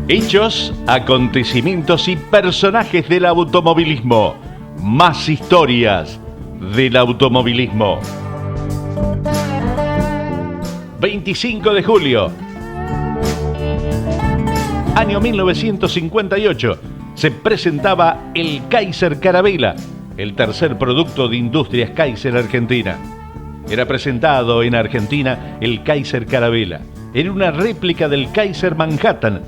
Hechos, acontecimientos y personajes del automovilismo. Más historias del automovilismo. 25 de julio. Año 1958. Se presentaba el Kaiser Carabela, el tercer producto de Industrias Kaiser Argentina. Era presentado en Argentina el Kaiser Carabela. Era una réplica del Kaiser Manhattan,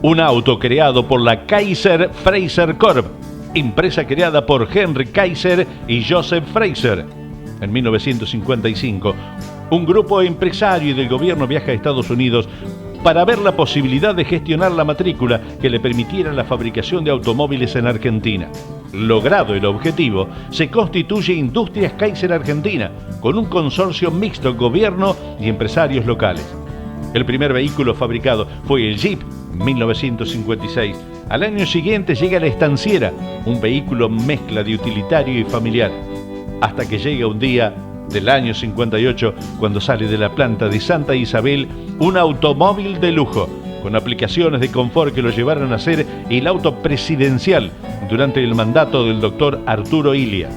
un auto creado por la Kaiser Fraser Corp, empresa creada por Henry Kaiser y Joseph Fraser. En 1955, un grupo empresario y del gobierno viaja a Estados Unidos para ver la posibilidad de gestionar la matrícula que le permitiera la fabricación de automóviles en Argentina. Logrado el objetivo, se constituye Industrias Kaiser Argentina, con un consorcio mixto gobierno y empresarios locales. El primer vehículo fabricado fue el Jeep, 1956. Al año siguiente llega la Estanciera, un vehículo mezcla de utilitario y familiar. Hasta que llega un día del año 58, cuando sale de la planta de Santa Isabel un automóvil de lujo, con aplicaciones de confort que lo llevaron a ser el auto presidencial durante el mandato del doctor Arturo Illia.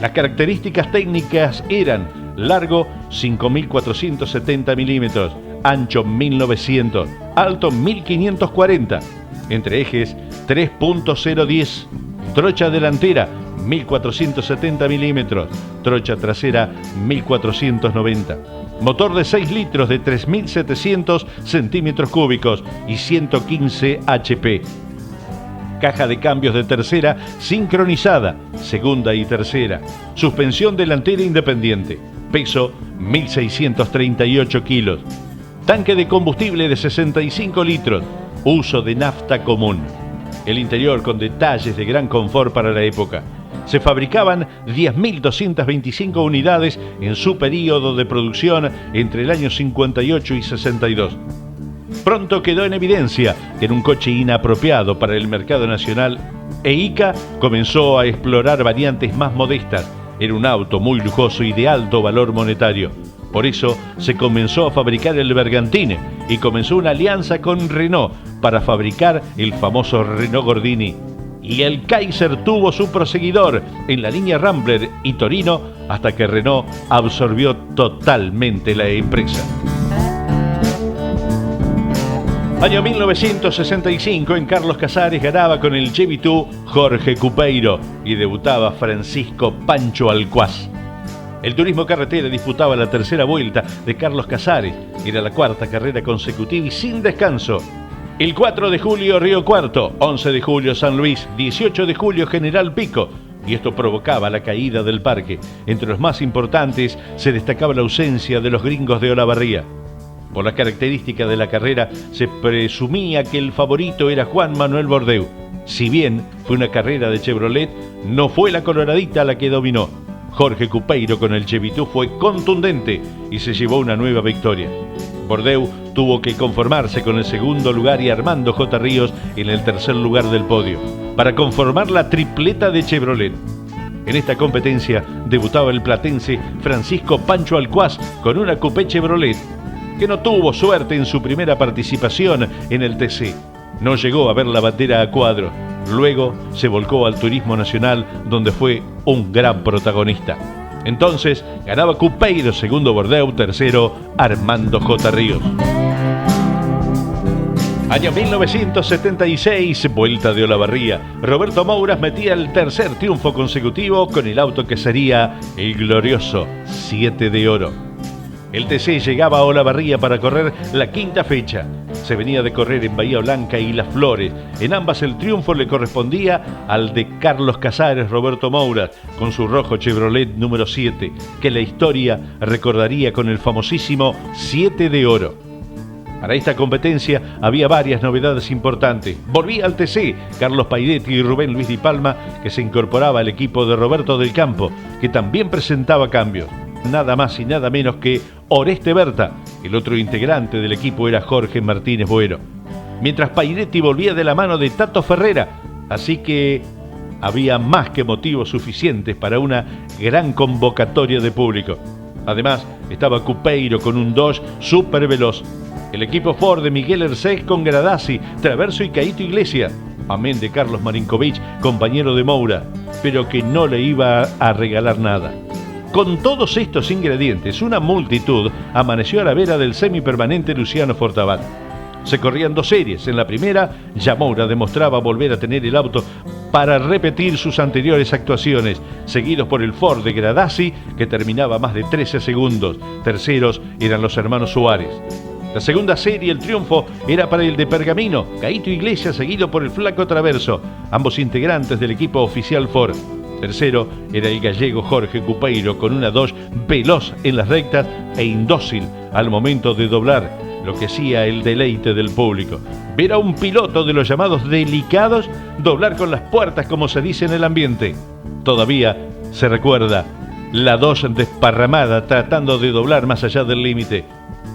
Las características técnicas eran largo 5.470 milímetros, ancho 1.900, alto 1.540, entre ejes 3.010, trocha delantera 1.470 milímetros, trocha trasera 1.490, motor de 6 litros de 3.700 centímetros cúbicos y 115 HP. Caja de cambios de tercera sincronizada, segunda y tercera. Suspensión delantera independiente. Peso 1.638 kilos. Tanque de combustible de 65 litros. Uso de nafta común. El interior con detalles de gran confort para la época. Se fabricaban 10.225 unidades en su periodo de producción entre el año 58 y 62. Pronto quedó en evidencia que era un coche inapropiado para el mercado nacional e ICA comenzó a explorar variantes más modestas. Era un auto muy lujoso y de alto valor monetario. Por eso se comenzó a fabricar el Bergantine y comenzó una alianza con Renault para fabricar el famoso Renault Gordini. Y el Kaiser tuvo su proseguidor en la línea Rambler y Torino hasta que Renault absorbió totalmente la empresa. Año 1965, en Carlos Casares ganaba con el Chevy 2 Jorge Cupeiro y debutaba Francisco Pancho Alcuaz. El turismo carretera disputaba la tercera vuelta de Carlos Casares. Era la cuarta carrera consecutiva y sin descanso. El 4 de julio Río Cuarto, 11 de julio San Luis, 18 de julio General Pico. Y esto provocaba la caída del parque. Entre los más importantes se destacaba la ausencia de los gringos de Olavarría. Por las características de la carrera, se presumía que el favorito era Juan Manuel Bordeu. Si bien fue una carrera de Chevrolet, no fue la coloradita la que dominó. Jorge Cupeiro con el Chevy 2 fue contundente y se llevó una nueva victoria. Bordeu tuvo que conformarse con el segundo lugar y Armando J. Ríos en el tercer lugar del podio, para conformar la tripleta de Chevrolet. En esta competencia debutaba el platense Francisco Pancho Alcuaz con una Coupé Chevrolet, que no tuvo suerte en su primera participación en el TC. No llegó a ver la bandera a cuadro. Luego se volcó al turismo nacional, donde fue un gran protagonista. Entonces ganaba Cupeiro, segundo Bordeu, tercero Armando J. Ríos. Año 1976, Vuelta de Olavarría. Roberto Mouras metía el tercer triunfo consecutivo con el auto que sería el glorioso 7 de Oro. El TC llegaba a Olavarría para correr la quinta fecha. Se venía de correr en Bahía Blanca y Las Flores. En ambas el triunfo le correspondía al de Carlos Casares Roberto Mouras, con su rojo Chevrolet número 7, que la historia recordaría con el famosísimo 7 de Oro. Para esta competencia había varias novedades importantes. Volvía al TC Carlos Paidetti y Rubén Luis Di Palma, que se incorporaba al equipo de Roberto del Campo, que también presentaba cambios. Nada más y nada menos que Oreste Berta. El otro integrante del equipo era Jorge Martínez Boero. Mientras Paidetti volvía de la mano de Tato Ferrera, así que había más que motivos suficientes para una gran convocatoria de público. Además, estaba Cupeiro con un Dodge súper veloz. El equipo Ford de Miguel Hercés con Gradasi, Traverso y Caíto Iglesias, amén de Carlos Marinkovic, compañero de Moura, pero que no le iba a regalar nada. Con todos estos ingredientes, una multitud amaneció a la vera del semipermanente Luciano Fortabat. Se corrían 2 series. En la primera, ya Moura demostraba volver a tener el auto para repetir sus anteriores actuaciones, seguidos por el Ford de Gradasi, que terminaba más de 13 segundos. Terceros eran los hermanos Suárez. La segunda serie, el triunfo, era para el de Pergamino, Caíto Iglesias, seguido por el Flaco Traverso, ambos integrantes del equipo oficial Ford. Tercero era el gallego Jorge Cupeiro, con una Dodge veloz en las rectas e indócil al momento de doblar, lo que hacía el deleite del público. Ver a un piloto de los llamados delicados doblar con las puertas, como se dice en el ambiente. Todavía se recuerda la Dodge desparramada tratando de doblar más allá del límite.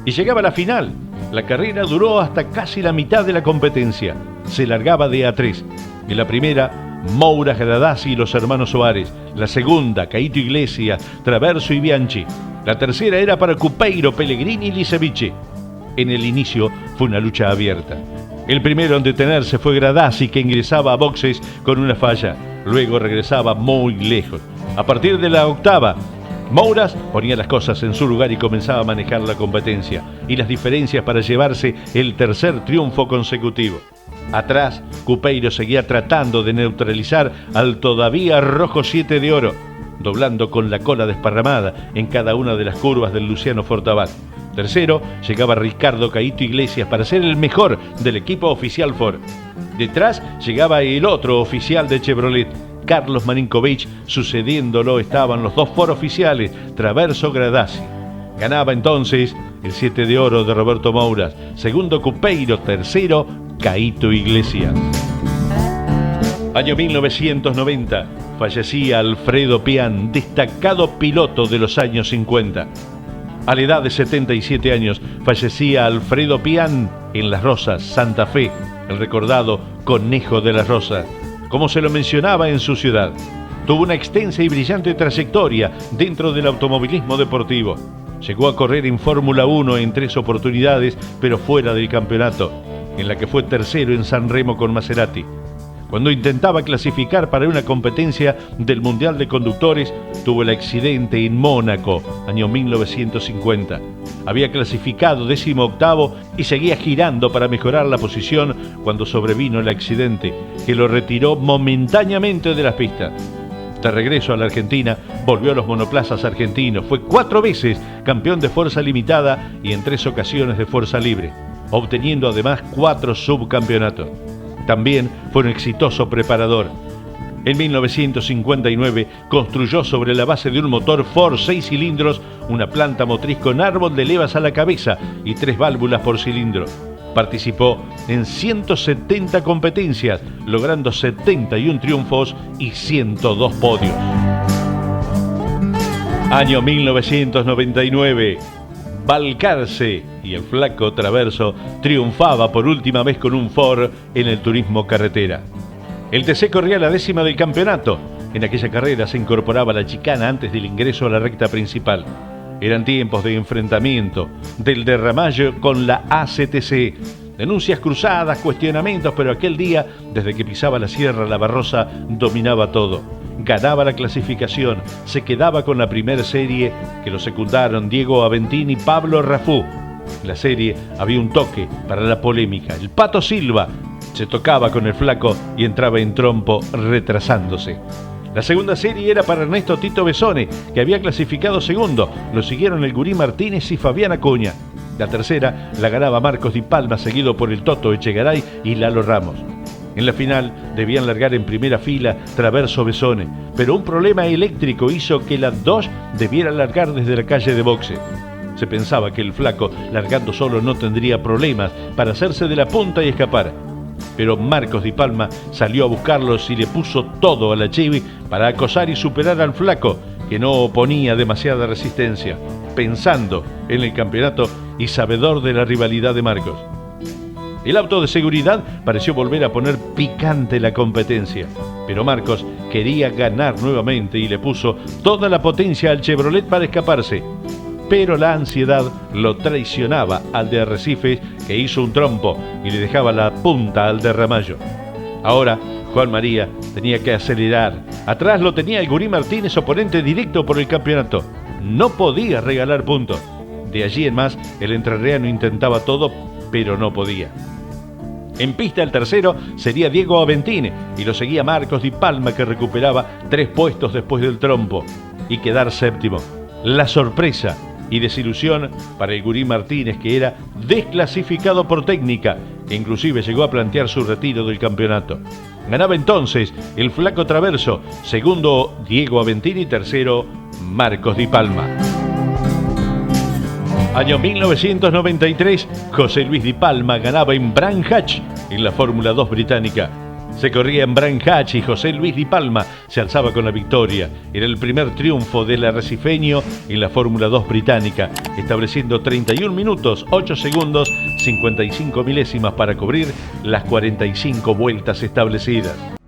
Y llegaba la final. La carrera duró hasta casi la mitad de la competencia. Se largaba de A3. En la primera, Moura, Gradasi y los hermanos Suárez. La segunda, Caíto Iglesias, Traverso y Bianchi. La tercera era para Cupeiro, Pellegrini y Licevici. En el inicio fue una lucha abierta. El primero en detenerse fue Gradasi, que ingresaba a boxes con una falla. Luego regresaba muy lejos. A partir de la octava, Mouras ponía las cosas en su lugar y comenzaba a manejar la competencia y las diferencias para llevarse el tercer triunfo consecutivo. Atrás, Cupeiro seguía tratando de neutralizar al todavía rojo 7 de oro, doblando con la cola desparramada en cada una de las curvas del Luciano Fortabat. Tercero, llegaba Ricardo Caíto Iglesias para ser el mejor del equipo oficial Ford. Detrás llegaba el otro oficial de Chevrolet, Carlos Marinkovic. Sucediéndolo estaban los 2 Ford oficiales, Traverso, Gradasi. Ganaba entonces el 7 de oro de Roberto Mouras, segundo Cupeiro, tercero Caíto Iglesias. Año 1990, fallecía Alfredo Pian, destacado piloto de los años 50. A la edad de 77 años fallecía Alfredo Pian en Las Rosas, Santa Fe, el recordado Conejo de las Rosas, como se lo mencionaba en su ciudad. Tuvo una extensa y brillante trayectoria dentro del automovilismo deportivo. Llegó a correr en Fórmula 1 en 3 oportunidades, pero fuera del campeonato, en la que fue tercero en San Remo con Maserati. Cuando intentaba clasificar para una competencia del Mundial de Conductores, tuvo el accidente en Mónaco, año 1950. Había clasificado 18º y seguía girando para mejorar la posición cuando sobrevino el accidente, que lo retiró momentáneamente de las pistas. De regreso a la Argentina, volvió a los monoplazas argentinos. Fue 4 veces campeón de fuerza limitada y en 3 ocasiones de fuerza libre, obteniendo además 4 subcampeonatos. También fue un exitoso preparador. En 1959 construyó sobre la base de un motor Ford 6 cilindros una planta motriz con árbol de levas a la cabeza y 3 válvulas por cilindro. Participó en 170 competencias, logrando 71 triunfos y 102 podios. Año 1999. Balcarce y el Flaco Traverso triunfaba por última vez con un Ford en el turismo carretera. El TC corría la 10ª del campeonato. En aquella carrera se incorporaba la chicana antes del ingreso a la recta principal. Eran tiempos de enfrentamiento del de Ramallo con la ACTC. Denuncias cruzadas, cuestionamientos, pero aquel día, desde que pisaba la Sierra, la Barrosa dominaba todo. Ganaba la clasificación, se quedaba con la primera serie, que lo secundaron Diego Aventín y Pablo Rafú. En la serie había un toque para la polémica. El Pato Silva se tocaba con el Flaco y entraba en trompo retrasándose. La segunda serie era para Ernesto Tito Besone, que había clasificado segundo. Lo siguieron el Gurí Martínez y Fabián Acuña. La tercera la ganaba Marcos Di Palma, seguido por el Toto Echegaray y Lalo Ramos. En la final debían largar en primera fila Traverso Besone, pero un problema eléctrico hizo que las 2 debieran largar desde la calle de boxe. Se pensaba que el Flaco, largando solo, no tendría problemas para hacerse de la punta y escapar. Pero Marcos Di Palma salió a buscarlos y le puso todo a la Chevy para acosar y superar al Flaco, que no oponía demasiada resistencia, pensando en el campeonato y sabedor de la rivalidad de Marcos. El auto de seguridad pareció volver a poner picante la competencia, pero Marcos quería ganar nuevamente y le puso toda la potencia al Chevrolet para escaparse. pero la ansiedad lo traicionaba al de Arrecifes, que hizo un trompo y le dejaba la punta al de Ramallo. Ahora Juan María tenía que acelerar. Atrás lo tenía el Gurí Martínez, oponente directo por el campeonato. No podía regalar puntos. De allí en más, el entrerriano intentaba todo, pero no podía. En pista el tercero sería Diego Aventini y lo seguía Marcos Di Palma, que recuperaba 3 puestos después del trompo y quedar séptimo. La sorpresa y desilusión para el Gurí Martínez, que era desclasificado por técnica, que inclusive llegó a plantear su retiro del campeonato. Ganaba entonces el Flaco Traverso, segundo Diego Aventini, tercero Marcos Di Palma. Año 1993, José Luis Di Palma ganaba en Brands Hatch en la Fórmula 2 británica. Se corría en Brands Hatch y José Luis Di Palma se alzaba con la victoria. Era el primer triunfo del arrecifeño en la Fórmula 2 británica, estableciendo 31 minutos, 8 segundos, 55 milésimas para cubrir las 45 vueltas establecidas.